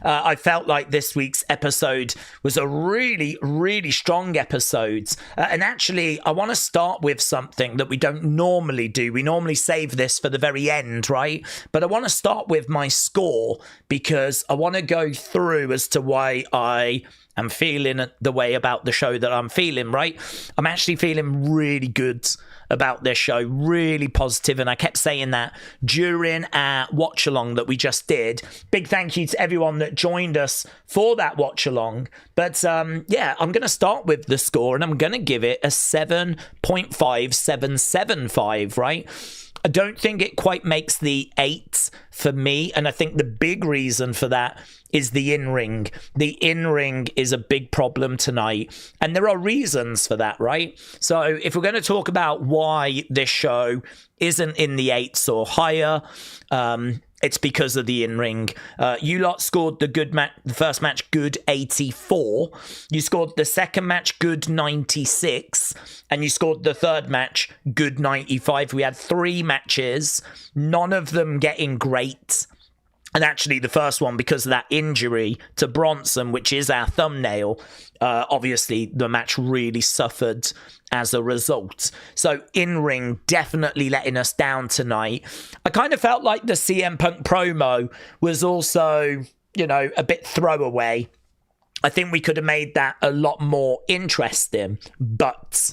I felt like this week's episode was a really, really strong episode. And actually, I want to start with something that we don't normally do. We normally save this for the very end, right? But I want to start with my score because I want to go through as to why I am feeling the way about the show that I'm feeling, right? I'm actually feeling really good about this show, really positive, and I kept saying that during our watch along that we just did. Big thank you to everyone that joined us for that watch along. But yeah, I'm going to start with the score and I'm going to give it a 7.5775, right? I don't think it quite makes the 8 for me, and I think the big reason for that is the in-ring. The in-ring is a big problem tonight, and there are reasons for that, right? So if we're going to talk about why this show isn't in the 8s or higher, it's because of the in-ring. You lot scored the first match good 84. You scored the second match good 96. And you scored the third match good 95. We had 3 matches, none of them getting great. And actually the first one, because of that injury to Bronson, which is our thumbnail, obviously the match really suffered as a result. So in-ring definitely letting us down tonight. I kind of felt like the CM Punk promo was also, you know, a bit throwaway. I think we could have made that a lot more interesting, but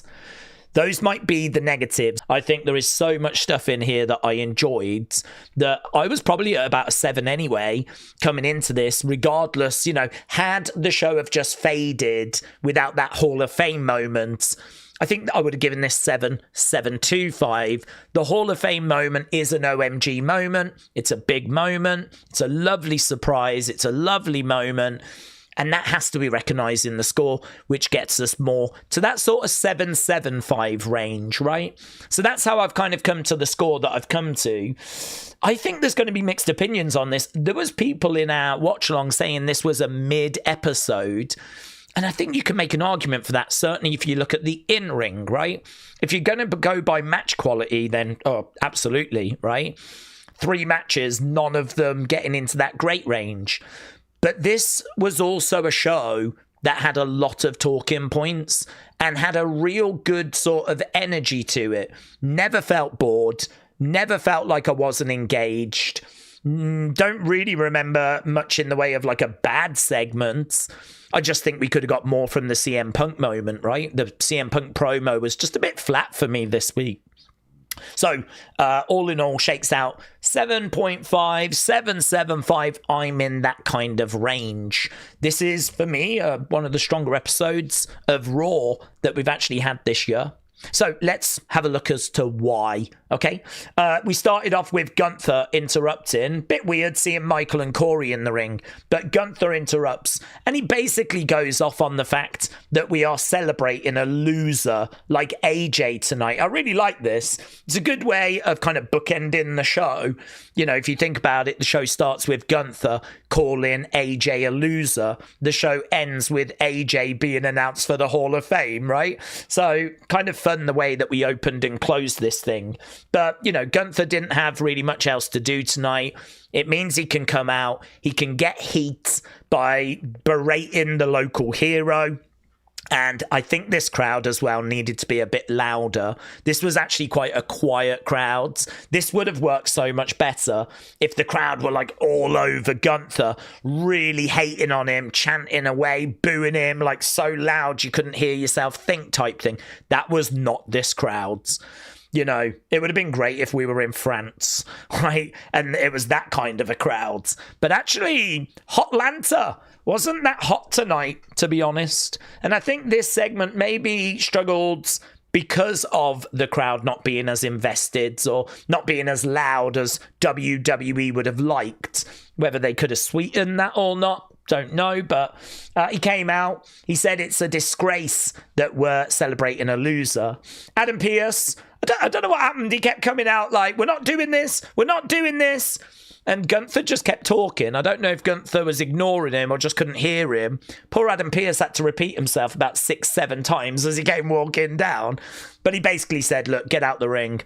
those might be the negatives. I think there is so much stuff in here that I enjoyed that I was probably at about a 7 anyway coming into this, regardless, you know, had the show have just faded without that Hall of Fame moment, I think that I would have given this 7.725. The Hall of Fame moment is an OMG moment. It's a big moment. It's a lovely surprise. It's a lovely moment. And that has to be recognised in the score, which gets us more to that sort of 7.75 range, right? So that's how I've kind of come to the score that I've come to. I think there's going to be mixed opinions on this. There was people in our watch-along saying this was a mid-episode. And I think you can make an argument for that, certainly if you look at the in-ring, right? If you're going to go by match quality, then, oh, absolutely, right? 3 matches, none of them getting into that great range. But this was also a show that had a lot of talking points and had a real good sort of energy to it. Never felt bored, never felt like I wasn't engaged. Don't really remember much in the way of like a bad segment. I just think we could have got more from the CM Punk moment, right? The CM Punk promo was just a bit flat for me this week. So, all in all, shakes out 7.5, 7.75. I'm in that kind of range. This is, for me, one of the stronger episodes of Raw that we've actually had this year. So let's have a look as to why, okay? We started off with Gunther interrupting. Bit weird seeing Michael and Corey in the ring, but Gunther interrupts, and he basically goes off on the fact that we are celebrating a loser like AJ tonight. I really like this. It's a good way of kind of bookending the show. You know, if you think about it, the show starts with Gunther calling AJ a loser. The show ends with AJ being announced for the Hall of Fame, right? So kind of fun the way that we opened and closed this thing. But, you know, Gunther didn't have really much else to do tonight. It means he can come out, he can get heat by berating the local hero. And I think this crowd as well needed to be a bit louder. This was actually quite a quiet crowd. This would have worked so much better if the crowd were like all over Gunther, really hating on him, chanting away, booing him, like so loud you couldn't hear yourself think type thing. That was not this crowd. You know, it would have been great if we were in France, right? And it was that kind of a crowd. But actually, Hotlanta wasn't that hot tonight, to be honest. And I think this segment maybe struggled because of the crowd not being as invested or not being as loud as WWE would have liked. Whether they could have sweetened that or not, don't know. But he came out. He said it's a disgrace that we're celebrating a loser. Adam Pearce, I don't know what happened. He kept coming out like, we're not doing this. We're not doing this. And Gunther just kept talking. I don't know if Gunther was ignoring him or just couldn't hear him. Poor Adam Pearce had to repeat himself about 6-7 times as he came walking down. But he basically said, look, get out the ring.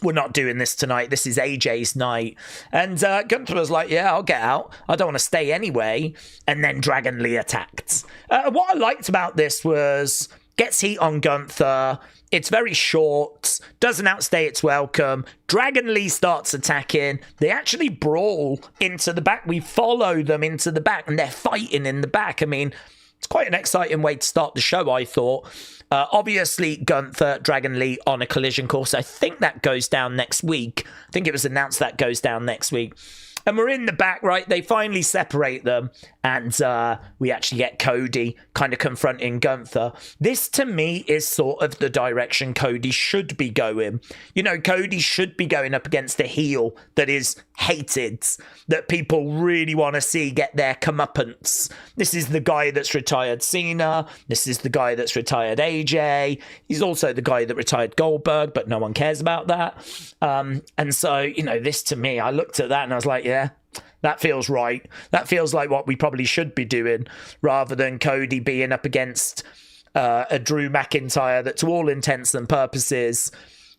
we're not doing this tonight. This is AJ's night. And Gunther was like, yeah, I'll get out. I don't want to stay anyway. And then Dragon Lee attacked. What I liked about this was gets heat on Gunther. It's very short. Doesn't outstay its welcome. Dragon Lee starts attacking. They actually brawl into the back. We follow them into the back and they're fighting in the back. I mean, it's quite an exciting way to start the show, I thought. Obviously, Gunther, Dragon Lee on a collision course. I think that goes down next week. I think it was announced that goes down next week. And we're in the back, right? They finally separate them. And we actually get Cody kind of confronting Gunther. This, to me, is sort of the direction Cody should be going. You know, Cody should be going up against a heel that is hated, that people really want to see get their comeuppance. This is the guy that's retired Cena. This is the guy that's retired AJ. He's also the guy that retired Goldberg, but no one cares about that. And so, you know, this to me, I looked at that and I was like, yeah, that feels right. That feels like what we probably should be doing, rather than Cody being up against a Drew McIntyre that, to all intents and purposes,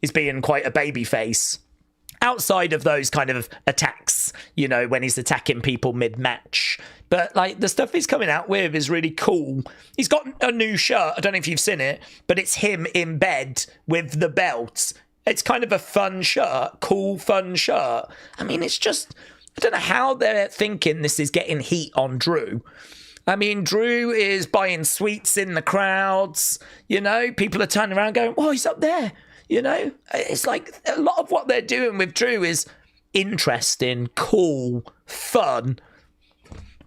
is being quite a babyface. Outside of those kind of attacks, you know, when he's attacking people mid-match. But, like, the stuff he's coming out with is really cool. He's got a new shirt. I don't know if you've seen it, but it's him in bed with the belt. It's kind of a fun shirt, cool, fun shirt. I mean, it's just, I don't know how they're thinking this is getting heat on Drew. I mean, Drew is buying sweets in the crowds. You know, people are turning around going, oh, he's up there. You know, it's like a lot of what they're doing with Drew is interesting, cool, fun.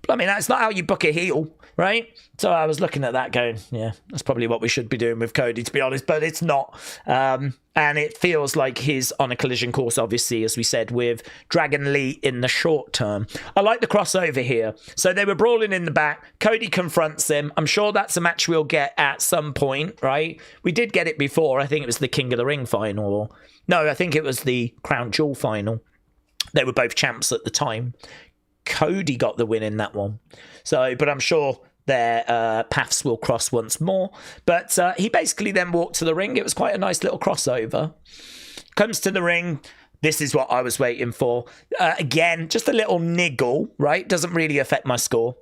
I mean, that's not how you book a heel, right? So I was looking at that going, yeah, that's probably what we should be doing with Cody, to be honest, but it's not. And it feels like he's on a collision course, obviously, as we said, with Dragon Lee in the short term. I like the crossover here. So they were brawling in the back. Cody confronts him. I'm sure that's a match we'll get at some point, right? We did get it before. I think it was the King of the Ring final. No, I think it was the Crown Jewel final. They were both champs at the time. Cody got the win in that one. So, but I'm sure their paths will cross once more. But he basically then walked to the ring. It was quite a nice little crossover. Comes to the ring. This is what I was waiting for. Again, just a little niggle, right? Doesn't really affect my score.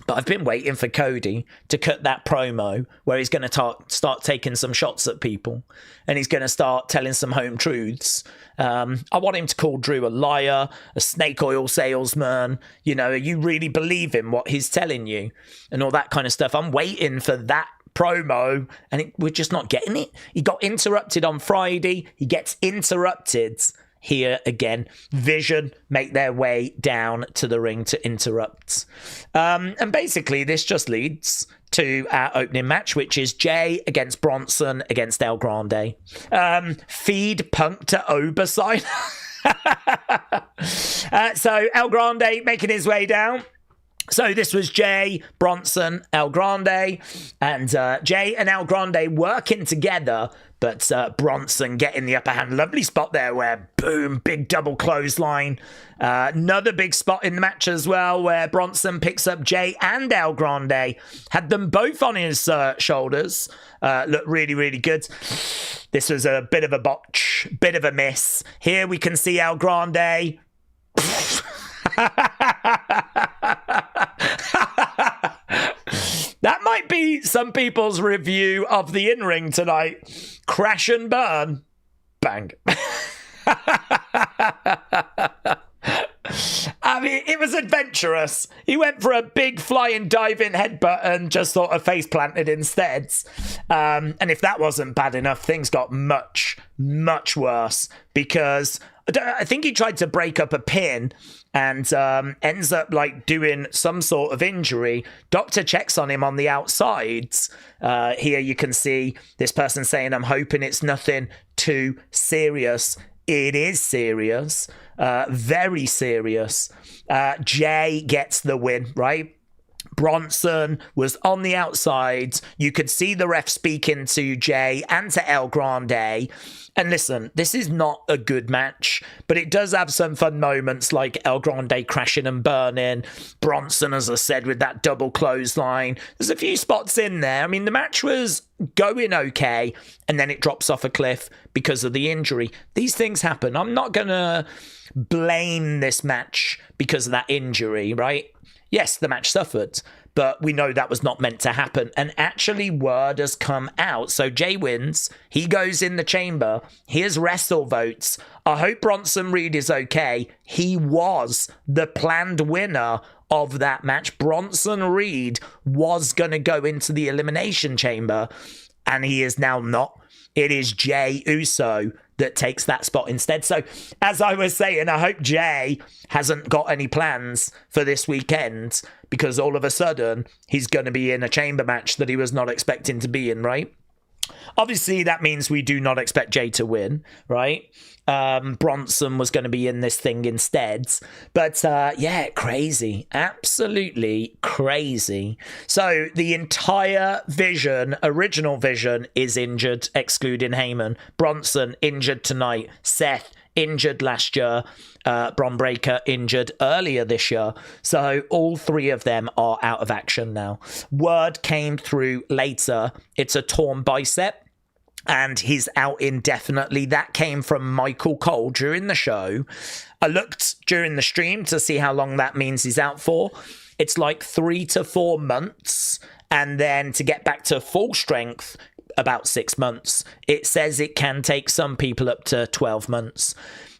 But I've been waiting for Cody to cut that promo where he's going to start taking some shots at people. And he's going to start telling some home truths. I want him to call Drew a liar, a snake oil salesman. You know, you really believe in what he's telling you and all that kind of stuff. I'm waiting for that promo and we're just not getting it. He got interrupted on Friday. He gets interrupted here again. Vision make their way down to the ring to interrupt. And basically this just leads to our opening match, which is Jay against Bronson against El Grande. Feed Punk to Oberside. So El Grande making his way down. So this was Jay, Bronson, El Grande, and Jay and El Grande working together, but Bronson getting the upper hand. Lovely spot there where, boom, big double clothesline. Another big spot in the match as well where Bronson picks up Jay and El Grande. Had them both on his shoulders. Looked really, really good. This was a bit of a botch, bit of a miss. Here we can see El Grande. That might be some people's review of the in-ring tonight. Crash and burn. Bang. I mean, it was adventurous. He went for a big flying diving headbutt and just sort of face planted instead. And if that wasn't bad enough, things got much, much worse because I think he tried to break up a pin and ends up like doing some sort of injury. Doctor checks on him on the outsides. Here you can see this person saying, I'm hoping it's nothing too serious. It is serious. Very serious. Jay gets the win, right? Bronson was on the outside. You could see the ref speaking to Jay and to El Grande. And listen, this is not a good match, but it does have some fun moments like El Grande crashing and burning. Bronson, as I said, with that double clothesline. There's a few spots in there. I mean, the match was going okay, and then it drops off a cliff because of the injury. These things happen. I'm not going to blame this match because of that injury, right? Yes, the match suffered, but we know that was not meant to happen. And actually, word has come out. So Jay wins. He goes in the chamber. Here's Wrestle votes. I hope Bronson Reed is okay. He was the planned winner of that match. Bronson Reed was going to go into the Elimination Chamber, and he is now not. It is Jay Uso that takes that spot instead. So, as I was saying, I hope Jay hasn't got any plans for this weekend, because all of a sudden he's going to be in a chamber match that he was not expecting to be in, right? Obviously, that means we do not expect Jay to win, right? Bronson was going to be in this thing instead. But yeah, crazy. Absolutely crazy. So the entire Vision, original Vision, is injured, excluding Heyman. Bronson injured tonight. Seth injured last year. Bron Breakker injured earlier this year. So all three of them are out of action now. Word came through later. It's a torn bicep, and he's out indefinitely. That came from Michael Cole during the show. I looked during the stream to see how long that means he's out for. It's like 3 to 4 months. And then to get back to full strength, about 6 months. It says it can take some people up to 12 months.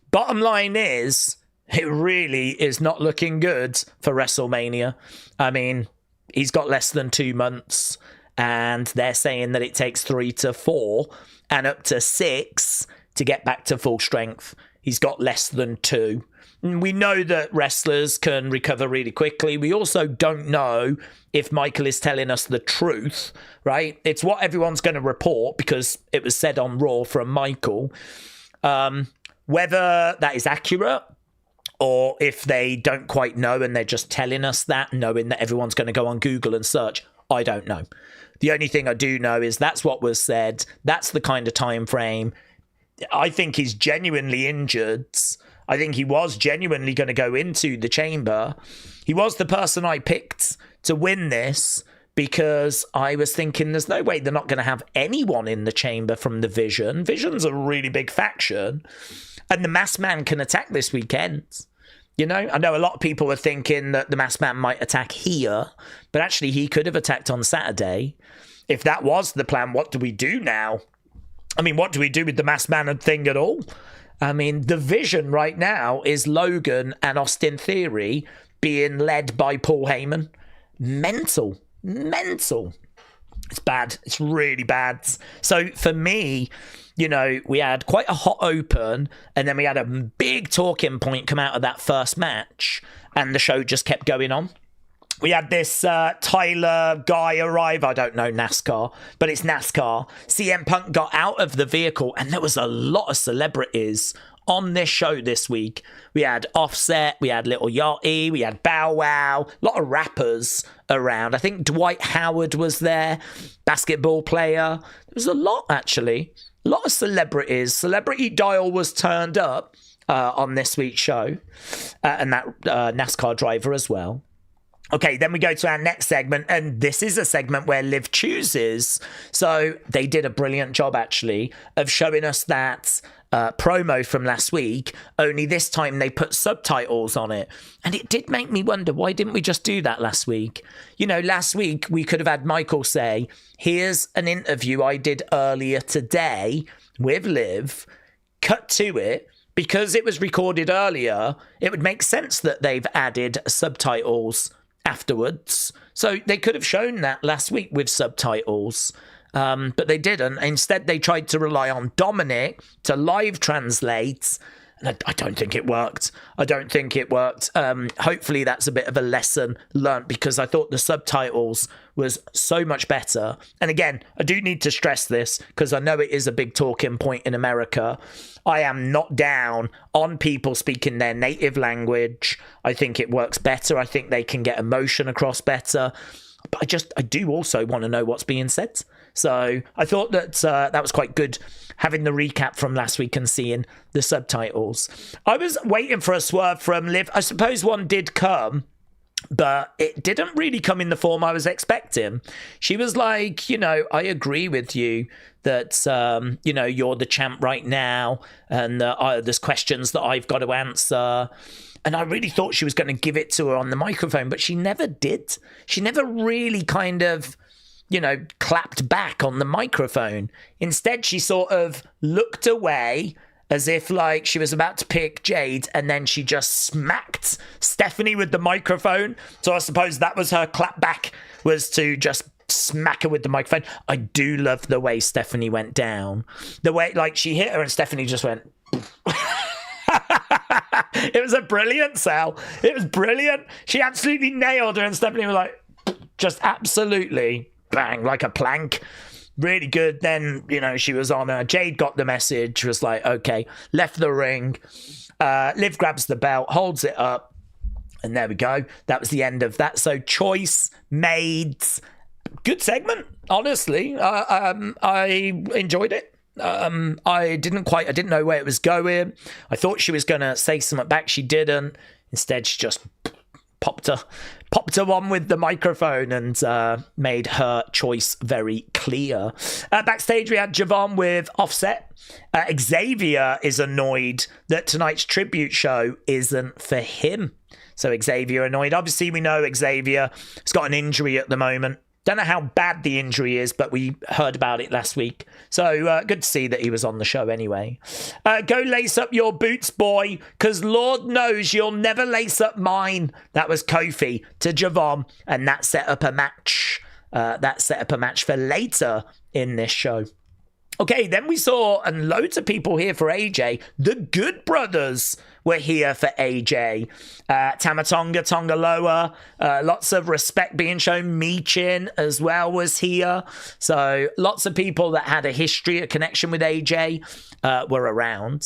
Bottom line is, it really is not looking good for Wrestlemania. I mean, he's got less than 2 months, and they're saying that it takes 3 to 4 and up to 6 to get back to full strength. He's got less than 2. We know that wrestlers can recover really quickly. We also don't know if Michael is telling us the truth, right? It's what everyone's going to report because it was said on Raw from Michael. Whether that is accurate or if they don't quite know and they're just telling us that, knowing that everyone's going to go on Google and search, I don't know. The only thing I do know is that's what was said. That's the kind of time frame. I think he's genuinely injured. I think he was genuinely going to go into the chamber. He was the person I picked to win this because I was thinking there's no way they're not going to have anyone in the chamber from the Vision. Vision's a really big faction. And the Masked Man can attack this weekend. You know, I know a lot of people were thinking that the Masked Man might attack here, but actually he could have attacked on Saturday. If that was the plan, what do we do now? I mean, what do we do with the Masked Man thing at all? I mean, the Vision right now is Logan and Austin Theory being led by Paul Heyman. Mental. It's bad. It's really bad. So for me, you know, we had quite a hot open, and then we had a big talking point come out of that first match, and the show just kept going on. We had this Tyler guy arrive. I don't know NASCAR, but it's NASCAR. CM Punk got out of the vehicle, and there was a lot of celebrities on this show this week. We had Offset, we had Little Yachty, we had Bow Wow, a lot of rappers around. I think Dwight Howard was there, basketball player. There was a lot, actually. A lot of celebrities. Celebrity Dial was turned up on this week's show, and that NASCAR driver as well. Okay, then we go to our next segment, and this is a segment where Liv chooses. So they did a brilliant job, actually, of showing us that promo from last week, only this time they put subtitles on it. And it did make me wonder, why didn't we just do that last week? You know, last week we could have had Michael say, here's an interview I did earlier today with Liv, cut to it. Because it was recorded earlier, it would make sense that they've added subtitles afterwards. So they could have shown that last week with subtitles, but they didn't. Instead, they tried to rely on Dominic to live translate, And I don't think it worked. I don't think it worked. Hopefully that's a bit of a lesson learnt, because I thought the subtitles was so much better. And again, I do need to stress this because I know it is a big talking point in America. I am not down on people speaking their native language. I think it works better. I think they can get emotion across better. But I do also want to know what's being said. So I thought that that was quite good, having the recap from last week and seeing the subtitles. I was waiting for a swerve from Liv. I suppose one did come, but it didn't really come in the form I was expecting. She was like, I agree with you that, you're the champ right now, and there's questions that I've got to answer. And I really thought she was going to give it to her on the microphone, but she never did. She never really kind of, clapped back on the microphone. Instead, she sort of looked away as if like she was about to pick Jade, and then she just smacked Stephanie with the microphone. So I suppose that was her clap back, was to just smack her with the microphone. I do love the way Stephanie went down. The way, like, she hit her and Stephanie just went... It was a brilliant sell. It was brilliant. She absolutely nailed her, and Stephanie was like, just absolutely bang, like a plank. Really good. Then, she was on her. Jade got the message, was like, okay, left the ring. Liv grabs the belt, holds it up, and there we go. That was the end of that. So choice made. Good segment, honestly. I enjoyed it. I didn't know where it was going. I thought she was going to say something back. She didn't. Instead, she just popped her one with the microphone and made her choice very clear. Backstage, we had Javon with Offset. Xavier is annoyed that tonight's tribute show isn't for him. So Xavier annoyed. Obviously, we know Xavier has got an injury at the moment. Don't know how bad the injury is, but we heard about it last week. So good to see that he was on the show anyway. Go lace up your boots, boy, because Lord knows you'll never lace up mine. That was Kofi to Javon, and that set up a match. For later in this show. Okay, then we saw, and loads of people here for AJ, the Good Brothers were here for AJ. Tamatonga, Tongaloa, lots of respect being shown. Meechin as well was here. So lots of people that had a history, a connection with AJ were around.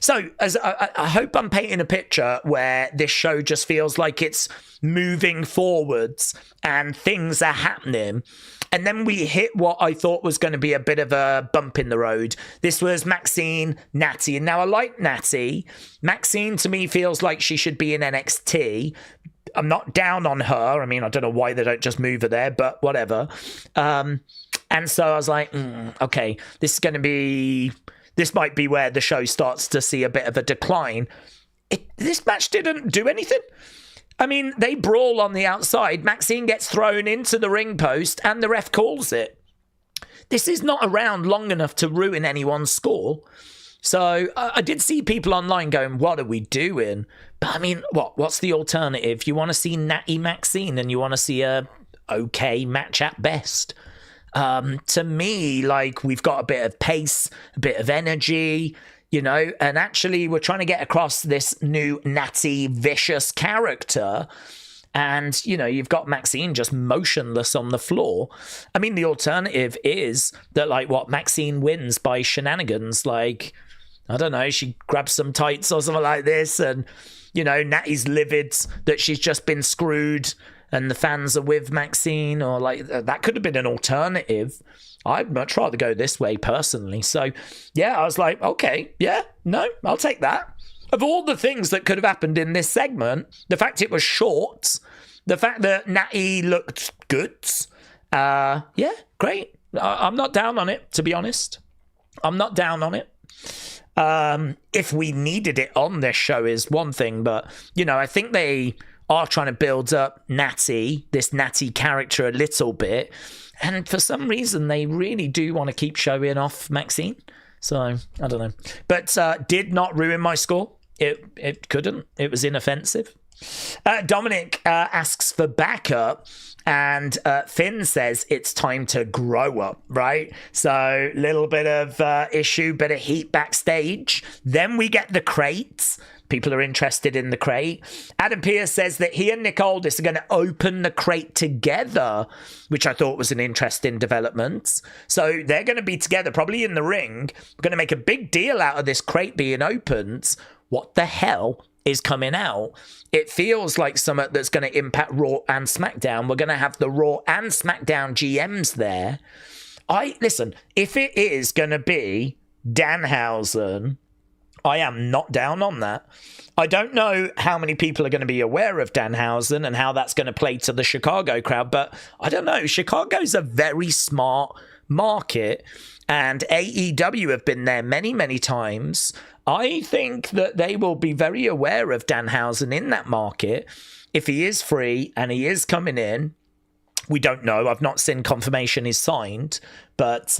So as I hope I'm painting a picture where this show just feels like it's moving forwards and things are happening. And then we hit what I thought was going to be a bit of a bump in the road. This was Maxxine, Natty. And now I like Natty. Maxxine, to me, feels like she should be in NXT. I'm not down on her. I mean, I don't know why they don't just move her there, but whatever. And so I was like, okay, this might be where the show starts to see a bit of a decline. This match didn't do anything. I mean, they brawl on the outside. Maxxine gets thrown into the ring post and the ref calls it. This is not around long enough to ruin anyone's score. So I did see people online going, what are we doing? But I mean, what's the alternative? You want to see Natty Maxxine and you want to see a okay match at best. To me, like, we've got a bit of pace, a bit of energy, and actually we're trying to get across this new Natty vicious character. And, you've got Maxxine just motionless on the floor. I mean, the alternative is that, Maxxine wins by shenanigans. Like, I don't know, she grabs some tights or something like this. And, Natty's livid that she's just been screwed and the fans are with Maxxine, or that could have been an alternative. I'd much rather go this way personally. So, yeah, I was like, okay, yeah, no, I'll take that. Of all the things that could have happened in this segment, the fact it was short, the fact that Natty looked good, yeah, great. I'm not down on it, to be honest. I'm not down on it. If we needed it on this show is one thing, but, I think they are trying to build up this Natty character a little bit. And for some reason, they really do want to keep showing off Maxxine. So, I don't know. But did not ruin my score. It couldn't. It was inoffensive. Dominic asks for backup, and Finn says it's time to grow up, right? So little bit of issue, bit of heat backstage. Then we get the crates. People are interested in the crate. Adam Pearce says that he and Nick Aldis are going to open the crate together, which I thought was an interesting development. So they're going to be together, probably in the ring. We're going to make a big deal out of this crate being opened. What the hell is coming out? It feels like something that's going to impact Raw and SmackDown. We're going to have the Raw and SmackDown GMs there. Listen, if it is going to be Danhausen, I am not down on that. I don't know how many people are going to be aware of Danhausen and how that's going to play to the Chicago crowd, but I don't know. Chicago's a very smart market, and AEW have been there many, many times. I think that they will be very aware of Danhausen in that market. If he is free and he is coming in, we don't know. I've not seen confirmation he's signed, but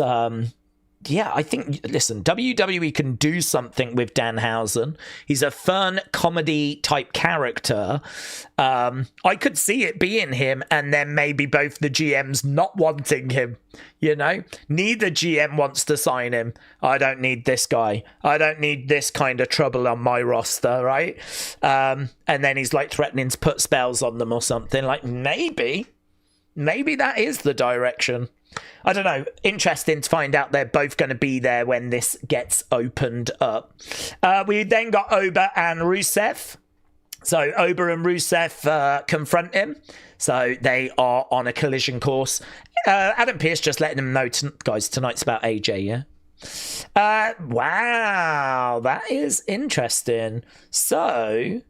yeah, I think, listen, WWE can do something with Danhausen. He's a fun comedy type character. I could see it being him, and then maybe both the GMs not wanting him, you know? Neither GM wants to sign him. I don't need this guy. I don't need this kind of trouble on my roster, right? And then he's like threatening to put spells on them or something. Like, maybe that is the direction. I don't know. Interesting to find out they're both going to be there when this gets opened up. We then got Oba and Rusev. So Oba and Rusev confront him. So they are on a collision course. Adam Pearce just letting them know, guys, tonight's about AJ, yeah? Wow, that is interesting. So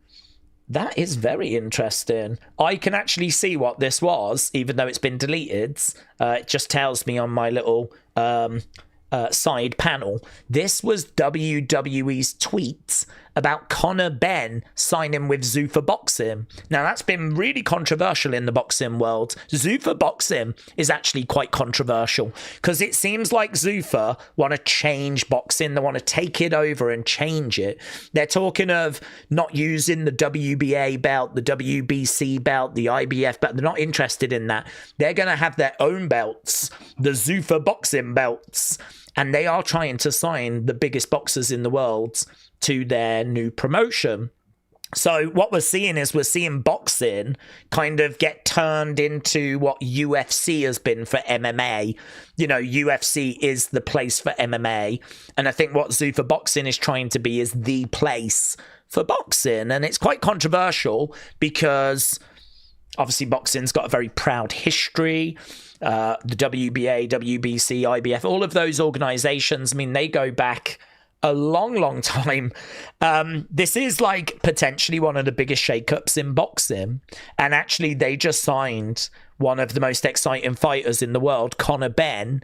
that is very interesting. I can actually see what this was, even though it's been deleted. It just tells me on my little side panel. This was WWE's tweet about Conor Benn signing with Zuffa Boxing. Now, that's been really controversial in the boxing world. Zuffa Boxing is actually quite controversial because it seems like Zuffa want to change boxing. They want to take it over and change it. They're talking of not using the WBA belt, the WBC belt, the IBF belt. They're not interested in that. They're going to have their own belts, the Zuffa Boxing belts. And they are trying to sign the biggest boxers in the world to their new promotion. So what we're seeing is boxing kind of get turned into what UFC has been for MMA. You know, UFC is the place for MMA. And I think what Zuffa Boxing is trying to be is the place for boxing. And it's quite controversial because obviously boxing's got a very proud history. The WBA, WBC, IBF, all of those organizations, I mean, they go back a long, long time. This is like potentially one of the biggest shakeups in boxing. And actually, they just signed one of the most exciting fighters in the world, Conor Benn.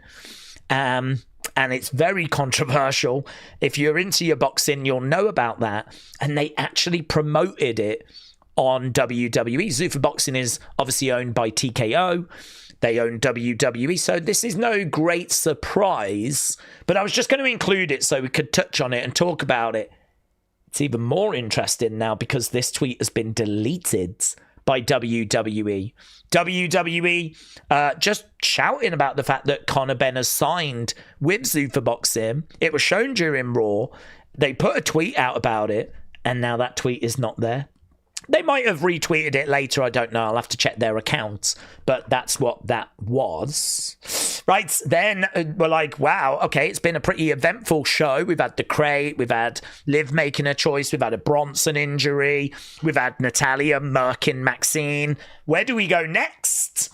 And it's very controversial. If you're into your boxing, you'll know about that. And they actually promoted it on WWE. Zuffa Boxing is obviously owned by TKO. They own WWE, so this is no great surprise. But I was just going to include it so we could touch on it and talk about it. It's even more interesting now because this tweet has been deleted by WWE. WWE just shouting about the fact that Conor Benn has signed with Zuffa Boxing. It was shown during Raw. They put a tweet out about it, and now that tweet is not there. They might have retweeted it later, I don't know. I'll have to check their accounts. But that's what that was. Right, then we're like, wow, okay, it's been a pretty eventful show. We've had the crate, we've had Liv making a choice, we've had a Bronson injury, we've had Natalya murking Maxxine. Where do we go next?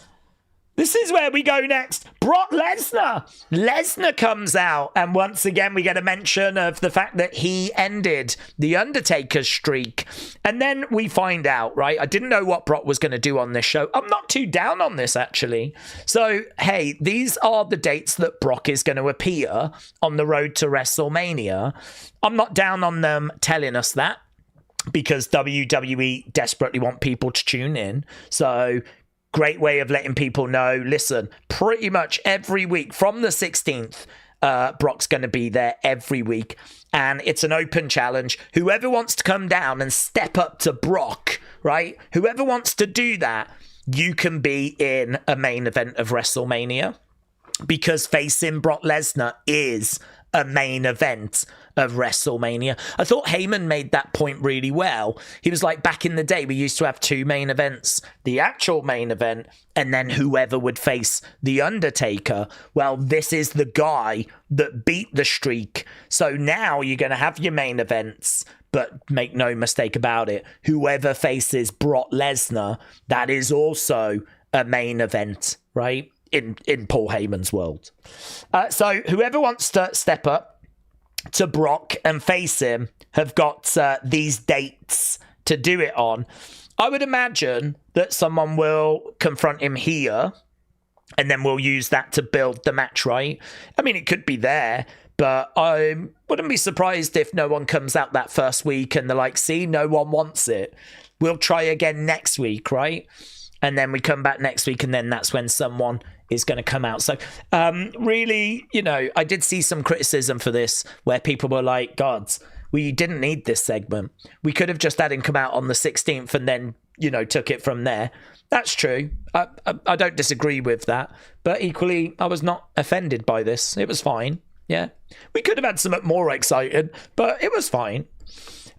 This is where we go next. Brock Lesnar. Lesnar comes out, and once again we get a mention of the fact that he ended the Undertaker's streak. And then we find out, right? I didn't know what Brock was going to do on this show. I'm not too down on this, actually. So, hey, these are the dates that Brock is going to appear on the road to WrestleMania. I'm not down on them telling us that because WWE desperately want people to tune in. So great way of letting people know, listen, pretty much every week from the 16th Brock's going to be there every week. And it's an open challenge. Whoever wants to come down and step up to Brock, right? Whoever wants to do that, you can be in a main event of WrestleMania, because facing Brock Lesnar is a main event of WrestleMania. I thought Heyman made that point really well. He was like, back in the day, we used to have 2 main events, the actual main event, and then whoever would face The Undertaker. Well, this is the guy that beat the streak. So now you're going to have your main events, but make no mistake about it, whoever faces Brock Lesnar, that is also a main event, right? In Paul Heyman's world. So whoever wants to step up to Brock and face him have got these dates to do it on. I would imagine that someone will confront him here, and then we'll use that to build the match, right? I mean, it could be there, but I wouldn't be surprised if no one comes out that first week and they're like, see, no one wants it. We'll try again next week, right? And then we come back next week, and then that's when someone is going to come out. So really, you know, I did see some criticism for this where people were like, gods, we didn't need this segment. We could have just had him come out on the 16th and then, you know, took it from there. That's true. I don't disagree with that. But equally, I was not offended by this. It was fine. Yeah. We could have had something more exciting, but it was fine.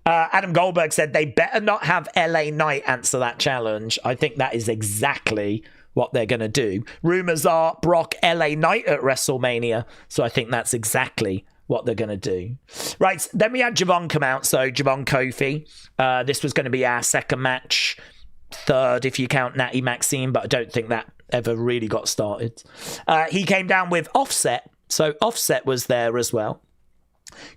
Adam Goldberg said they better not have LA Knight answer that challenge. I think that is exactly what they're going to do. Rumors are Brock LA Knight at WrestleMania. So I think that's exactly what they're going to do. Right, then we had Javon come out. So Javon Kofi. This was going to be our second match. Third, if you count Natty Maxxine, but I don't think that ever really got started. He came down with Offset. So Offset was there as well.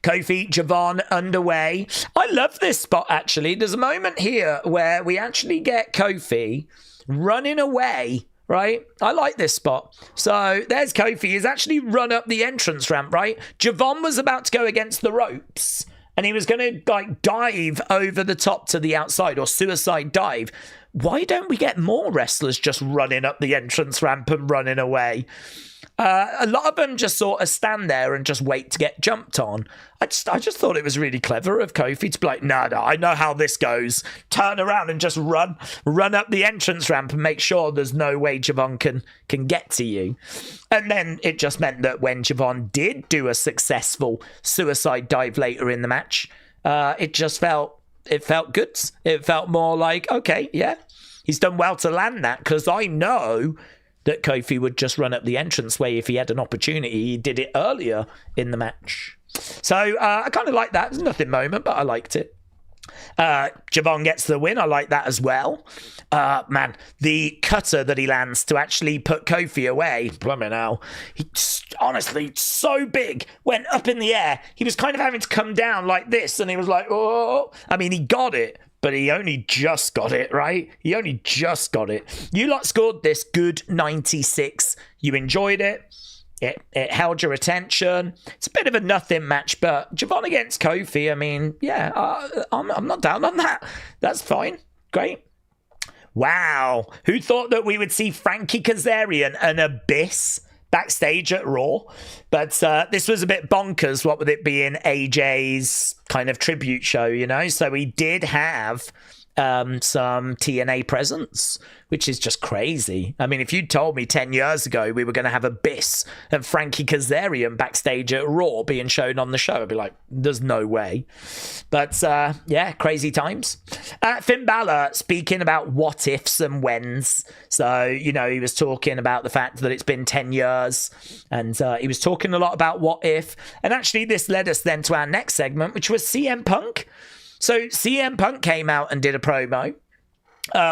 Kofi, Javon underway. I love this spot, actually. There's a moment here where we actually get Kofi running away, right? I like this spot. So there's Kofi. He's actually run up the entrance ramp, right? Javon was about to go against the ropes, and he was going to like dive over the top to the outside, or suicide dive. Why don't we get more wrestlers just running up the entrance ramp and running away? A lot of them just sort of stand there and just wait to get jumped on. I just thought it was really clever of Kofi to be like, no, I know how this goes. Turn around and just run up the entrance ramp and make sure there's no way Javon can get to you. And then it just meant that when Javon did do a successful suicide dive later in the match, it felt good. It felt more like, okay, yeah, he's done well to land that, because I know that Kofi would just run up the entranceway if he had an opportunity. He did it earlier in the match. So I kind of like that. It's nothing moment, but I liked it. Javon gets the win. I like that as well. Man, the cutter that he lands to actually put Kofi away, blimey now, he honestly, so big, went up in the air. He was kind of having to come down like this, and he was like, oh. I mean, he got it, but he only just got it, right? He only just got it. You lot scored this good 96. You enjoyed it. It held your attention. It's a bit of a nothing match, but Javon against Kofi, I mean, yeah, I'm not down on that. That's fine. Great. Wow. Who thought that we would see Frankie Kazarian and Abyss backstage at Raw? But this was a bit bonkers, what with it being AJ's kind of tribute show, you know? So we did have some TNA presence, which is just crazy. I mean, if you'd told me 10 years ago we were going to have Abyss and Frankie Kazarian backstage at Raw being shown on the show, I'd be like, there's no way. But yeah, crazy times. Finn Balor speaking about what ifs and whens. So, you know, he was talking about the fact that it's been 10 years, and he was talking a lot about what if. And actually this led us then to our next segment, which was CM Punk. So CM Punk came out and did a promo.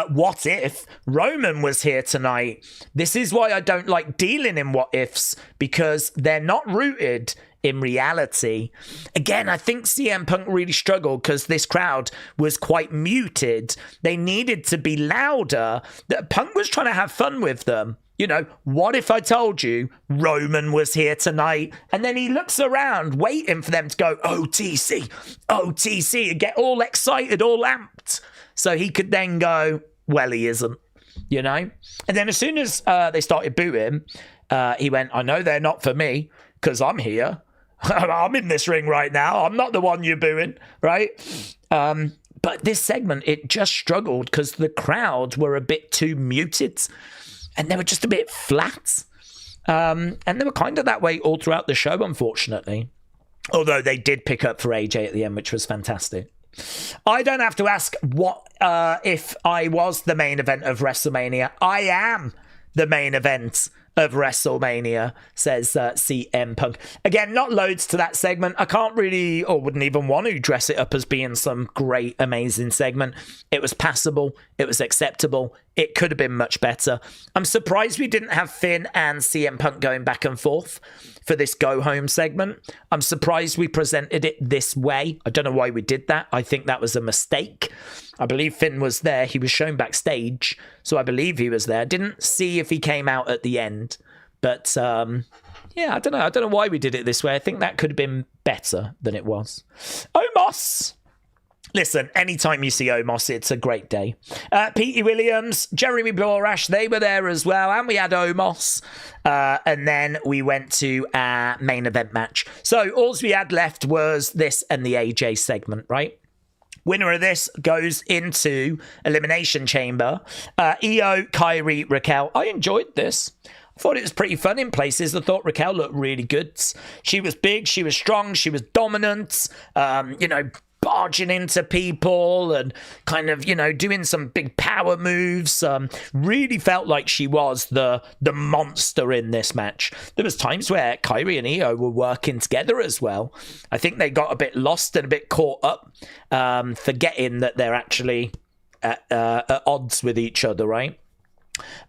What if Roman was here tonight? This is why I don't like dealing in what ifs, because they're not rooted in reality. Again, I think CM Punk really struggled because this crowd was quite muted. They needed to be louder. Punk was trying to have fun with them. You know, what if I told you Roman was here tonight? And then he looks around waiting for them to go, OTC, OTC, and get all excited, all amped. So he could then go, well, he isn't, you know? And then as soon as they started booing, he went, I know they're not for me, because I'm here. I'm in this ring right now. I'm not the one you're booing, right? But this segment, it just struggled because the crowd were a bit too muted and they were just a bit flat. And they were kind of that way all throughout the show, unfortunately. Although they did pick up for AJ at the end, which was fantastic. I don't have to ask what if I was the main event of WrestleMania. I am the main event of WrestleMania, says CM Punk. Again, not loads to that segment. I can't really, or wouldn't even want to dress it up as being some great, amazing segment. It was passable. It was acceptable. It could have been much better. I'm surprised we didn't have Finn and CM Punk going back and forth for this go-home segment. I'm surprised we presented it this way. I don't know why we did that. I think that was a mistake. I believe Finn was there. He was shown backstage, so I believe he was there. Didn't see if he came out at the end. But, yeah, I don't know. I don't know why we did it this way. I think that could have been better than it was. Omos! Listen, anytime you see Omos, it's a great day. Petey Williams, Jeremy Borash, they were there as well. And we had Omos. And then we went to our main event match. So all we had left was this and the AJ segment, right? Winner of this goes into Elimination Chamber. Io, Kairi, Raquel. I enjoyed this. I thought it was pretty fun in places. I thought Raquel looked really good. She was big, she was strong, she was dominant. Barging into people and kind of, doing some big power moves. Really felt like she was the monster in this match. There was times where Kairi and Io were working together as well. I think they got a bit lost and a bit caught up, forgetting that they're actually at odds with each other, right?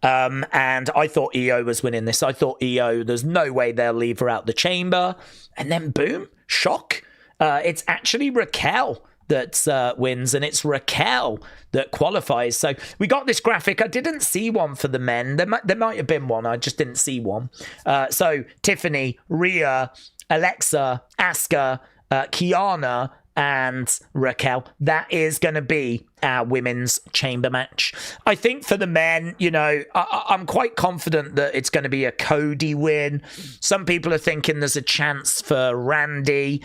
And I thought Io was winning this. I thought Io, there's no way they'll leave her out the chamber. And then boom, shock. It's actually Raquel that wins, and it's Raquel that qualifies. So we got this graphic. I didn't see one for the men. There might have been one. I just didn't see one. So Tiffany, Rhea, Alexa, Asuka, Kiana, and Raquel. That is going to be our women's chamber match. I think for the men, I'm quite confident that it's going to be a Cody win. Some people are thinking there's a chance for Randy.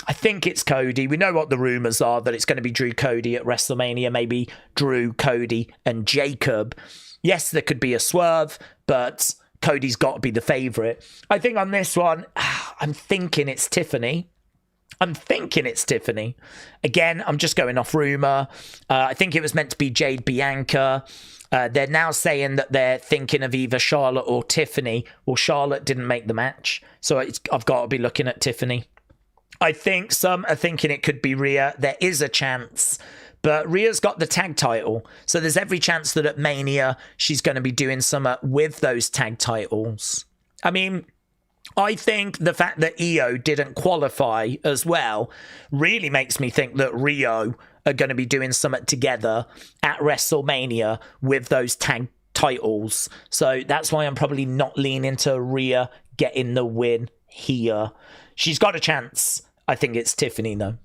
I think it's Cody. We know what the rumors are, that it's going to be Drew Cody at WrestleMania, maybe Drew, Cody, and Jacob. Yes, there could be a swerve, but Cody's got to be the favorite. I think on this one, I'm thinking it's Tiffany. Again, I'm just going off rumor. I think it was meant to be Jade Bianca. They're now saying that they're thinking of either Charlotte or Tiffany. Well, Charlotte didn't make the match, so I've got to be looking at Tiffany. I think some are thinking it could be Rhea. There is a chance, but Rhea's got the tag title, so there's every chance that at Mania she's going to be doing something with those tag titles. I mean, I think the fact that Io didn't qualify as well really makes me think that Rio are going to be doing something together at WrestleMania with those tag titles. So that's why I'm probably not leaning to Rhea getting the win here. She's got a chance. I think it's Tiffany, though.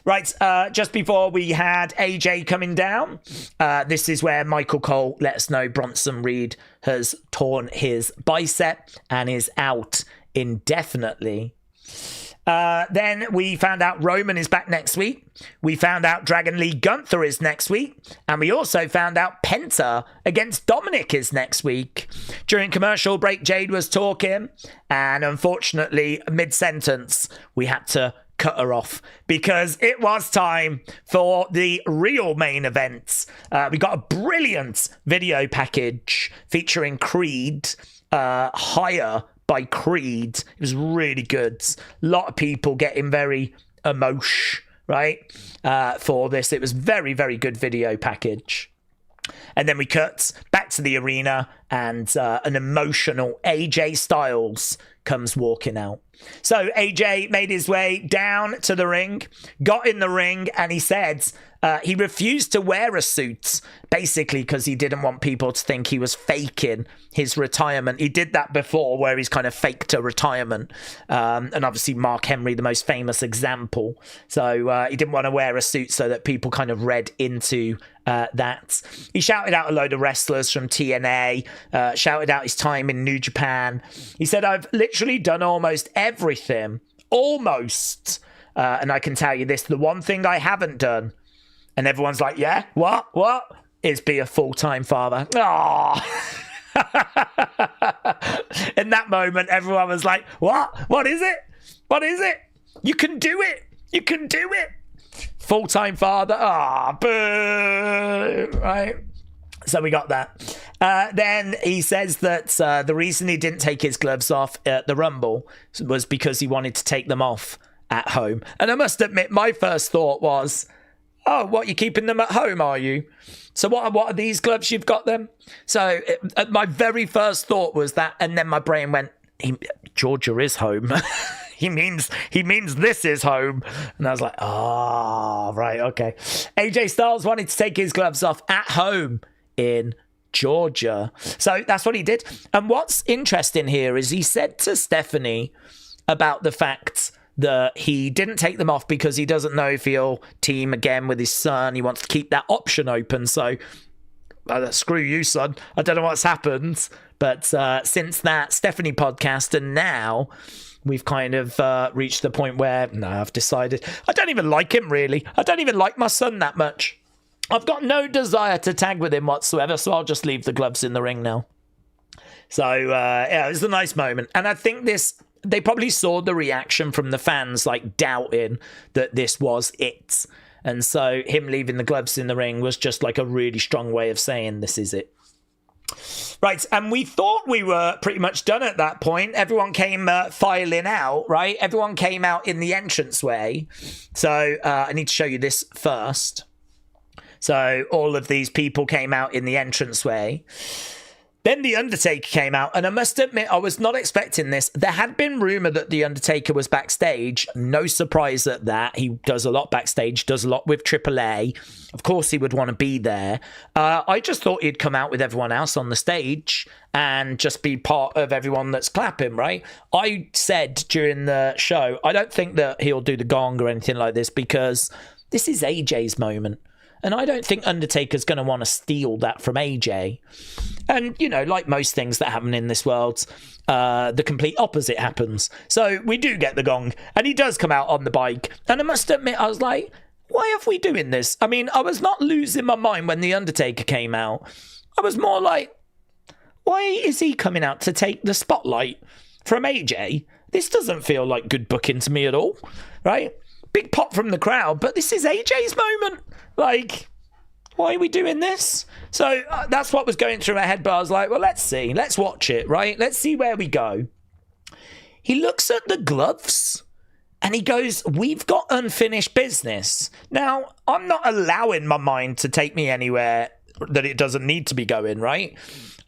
Right, just before we had AJ coming down, this is where Michael Cole let us know Bronson Reed has torn his bicep and is out indefinitely. Then we found out Roman is back next week. We found out Dragon Lee Gunther is next week. And we also found out Penta against Dominic is next week. During commercial break, Jade was talking. And unfortunately, mid-sentence, we had to cut her off because it was time for the real main event. We got a brilliant video package featuring Creed, Higher by Creed. It was really good. A lot of people getting very emotional, right, for this. It was very, very good video package. And then we cut back to the arena and an emotional AJ Styles comes walking out. So AJ made his way down to the ring, got in the ring, and he said he refused to wear a suit, basically because he didn't want people to think he was faking his retirement. He did that before where he's kind of faked a retirement. And obviously Mark Henry, the most famous example. So he didn't want to wear a suit so that people kind of read into that. He shouted out a load of wrestlers from TNA, shouted out his time in New Japan. He said, I've literally done almost everything. Almost. And I can tell you this, the one thing I haven't done, and everyone's like, yeah, what? Is be a full-time father. Aww. In that moment, everyone was like, what? What is it? What is it? You can do it. You can do it. Full-time father. Boo. Right. So we got that. Then he says that the reason he didn't take his gloves off at the Rumble was because he wanted to take them off at home. And I must admit, my first thought was, oh, what, you're keeping them at home, are you? So what are these gloves you've got them? So my very first thought was that, and then my brain went, Georgia is home. he means this is home. And I was like, oh, right, okay. AJ Styles wanted to take his gloves off at home in Georgia. So that's what he did. And what's interesting here is he said to Stephanie about the fact that he didn't take them off because he doesn't know if he'll team again with his son. He wants to keep that option open. So, screw you, son. I don't know what's happened. But since that Stephanie podcast, and now we've kind of reached the point where, no, I've decided I don't even like him, really. I don't even like my son that much. I've got no desire to tag with him whatsoever, so I'll just leave the gloves in the ring now. So, yeah, it was a nice moment. And I think they probably saw the reaction from the fans, like doubting that this was it. And so him leaving the gloves in the ring was just like a really strong way of saying this is it. Right, and we thought we were pretty much done at that point. Everyone came filing out, right? Everyone came out in the entranceway. So I need to show you this first. So all of these people came out in the entranceway. Then The Undertaker came out, and I must admit, I was not expecting this. There had been rumour that The Undertaker was backstage. No surprise at that. He does a lot backstage, does a lot with AAA. Of course, he would want to be there. I just thought he'd come out with everyone else on the stage and just be part of everyone that's clapping, right? I said during the show, I don't think that he'll do the gong or anything like this because this is AJ's moment. And I don't think Undertaker's going to want to steal that from AJ. And, you know, like most things that happen in this world, the complete opposite happens. So we do get the gong, and he does come out on the bike. And I must admit, I was like, why are we doing this? I mean, I was not losing my mind when The Undertaker came out. I was more like, why is he coming out to take the spotlight from AJ? This doesn't feel like good booking to me at all, right? Big pop from the crowd, but this is AJ's moment. Like, why are we doing this? So that's what was going through my head, but I was like, well, let's see. Let's watch it, right? Let's see where we go. He looks at the gloves and he goes, we've got unfinished business. Now, I'm not allowing my mind to take me anywhere that it doesn't need to be going, right?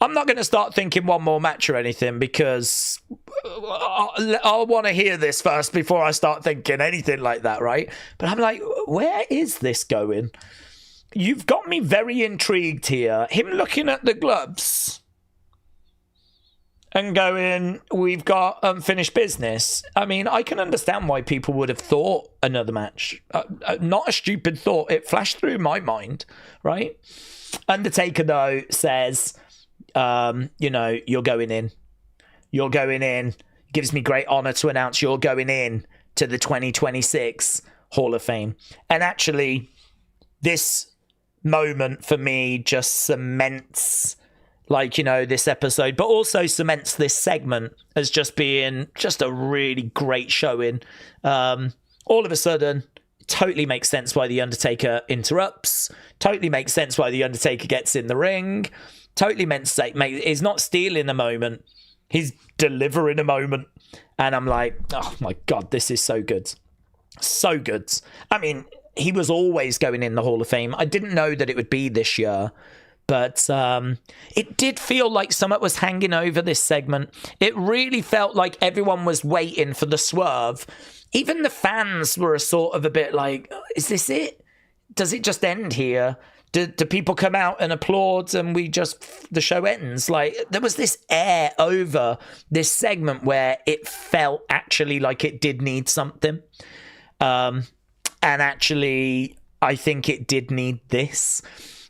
I'm not going to start thinking one more match or anything because I'll want to hear this first before I start thinking anything like that, right? But I'm like, where is this going? You've got me very intrigued here. Him looking at the gloves and going, we've got unfinished business. I mean, I can understand why people would have thought another match. Not a stupid thought. It flashed through my mind, right? Undertaker, though, says, you know, you're going in. You're going in. Gives me great honor to announce you're going in to the 2026 Hall of Fame. And actually, this moment for me just cements, like, you know, this episode, but also cements this segment as just being just a really great showing. All of a sudden, totally makes sense why The Undertaker interrupts. Totally makes sense why The Undertaker gets in the ring. Totally meant to say, mate, he's not stealing a moment. He's delivering a moment. And I'm like, oh my God, this is so good. So good. I mean, he was always going in the Hall of Fame. I didn't know that it would be this year. But it did feel like something was hanging over this segment. It really felt like everyone was waiting for the swerve. Even the fans were sort of a bit like, is this it? Does it just end here? Do people come out and applaud and the show ends? Like, there was this air over this segment where it felt actually like it did need something. And actually, I think it did need this.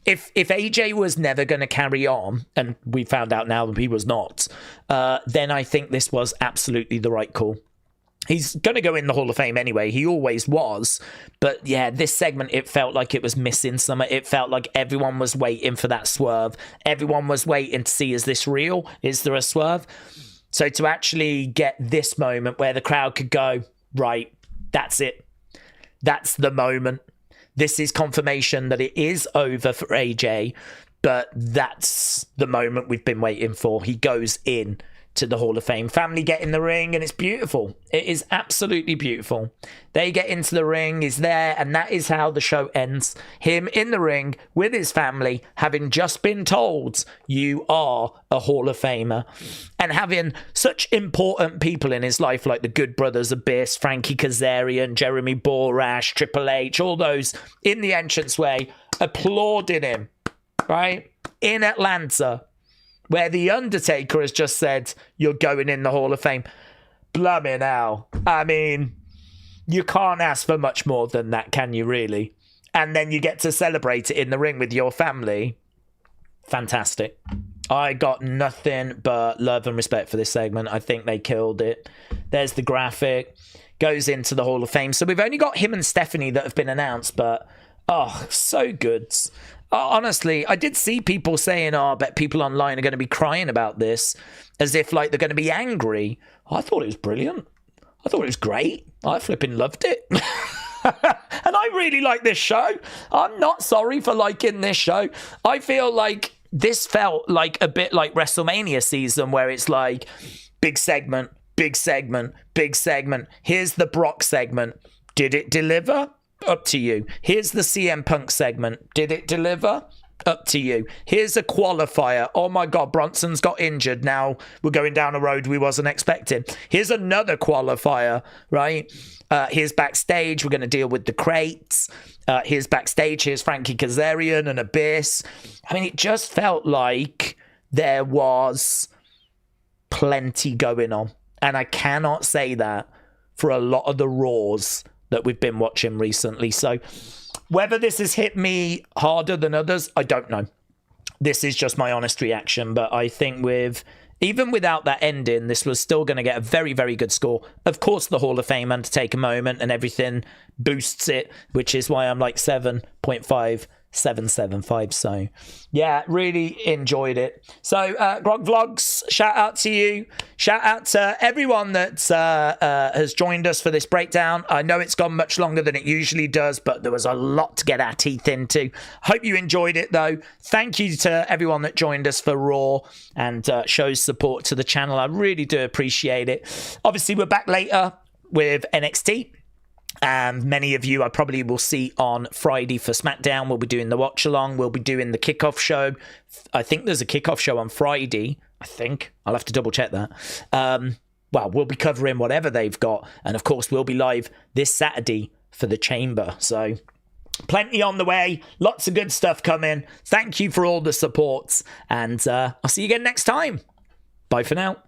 if AJ was never going to carry on, and we found out now that he was not, then I think this was absolutely the right call. He's going to go in the Hall of Fame anyway. He always was. But yeah, this segment, it felt like it was missing something. It felt like everyone was waiting for that swerve. Everyone was waiting to see, is this real? Is there a swerve? So to actually get this moment where the crowd could go, right, that's it. That's the moment. This is confirmation that it is over for AJ, but that's the moment we've been waiting for. He goes in to the Hall of Fame. Family get in the ring, and it's beautiful. It is absolutely beautiful. They get into the ring, he's there, and that is how the show ends. Him in the ring with his family, having just been told, you are a Hall of Famer. And having such important people in his life, like the Good Brothers Abyss, Frankie Kazarian, Jeremy Borash, Triple H, all those in the entranceway, applauding him, right? In Atlanta, where the Undertaker has just said, you're going in the Hall of Fame. Blimey now. I mean, you can't ask for much more than that, can you really? And then you get to celebrate it in the ring with your family. Fantastic. I got nothing but love and respect for this segment. I think they killed it. There's the graphic. Goes into the Hall of Fame. So we've only got him and Stephanie that have been announced, but oh, so good. Honestly, I did see people saying, I bet people online are going to be crying about this as if like they're going to be angry. I thought it was brilliant. I thought it was great. I flipping loved it. And I really like this show. I'm not sorry for liking this show. I feel like this felt like a bit like WrestleMania season where it's like big segment, big segment, big segment. Here's the Brock segment. Did it deliver? Up to you. Here's the CM Punk segment. Did it deliver? Up to you. Here's a qualifier. Oh my God, Bronson's got injured. Now we're going down a road we wasn't expecting. Here's another qualifier, right? Here's backstage. We're going to deal with the crates. Here's backstage. Here's Frankie Kazarian and Abyss. I mean, it just felt like there was plenty going on. And I cannot say that for a lot of the Raws that we've been watching recently. So whether this has hit me harder than others, I don't know. This is just my honest reaction. But I think even without that ending, this was still going to get a very, very good score. Of course, the Hall of Fame Undertaker moment and everything boosts it, which is why I'm like 7.5775. So yeah, really enjoyed it. So Grog Vlogs, shout out to you. Shout out to everyone that has joined us for this breakdown. I know it's gone much longer than it usually does, but there was a lot to get our teeth into. Hope you enjoyed it though. Thank you to everyone that joined us for Raw and shows support to the channel. I really do appreciate it. Obviously, we're back later with NXT. And many of you I probably will see on Friday for SmackDown. We'll be doing the watch along. We'll be doing the kickoff show. I think there's a kickoff show on Friday. I think. I'll have to double check that. Well, we'll be covering whatever they've got. And of course, we'll be live this Saturday for the Chamber. So plenty on the way. Lots of good stuff coming. Thank you for all the support. And I'll see you again next time. Bye for now.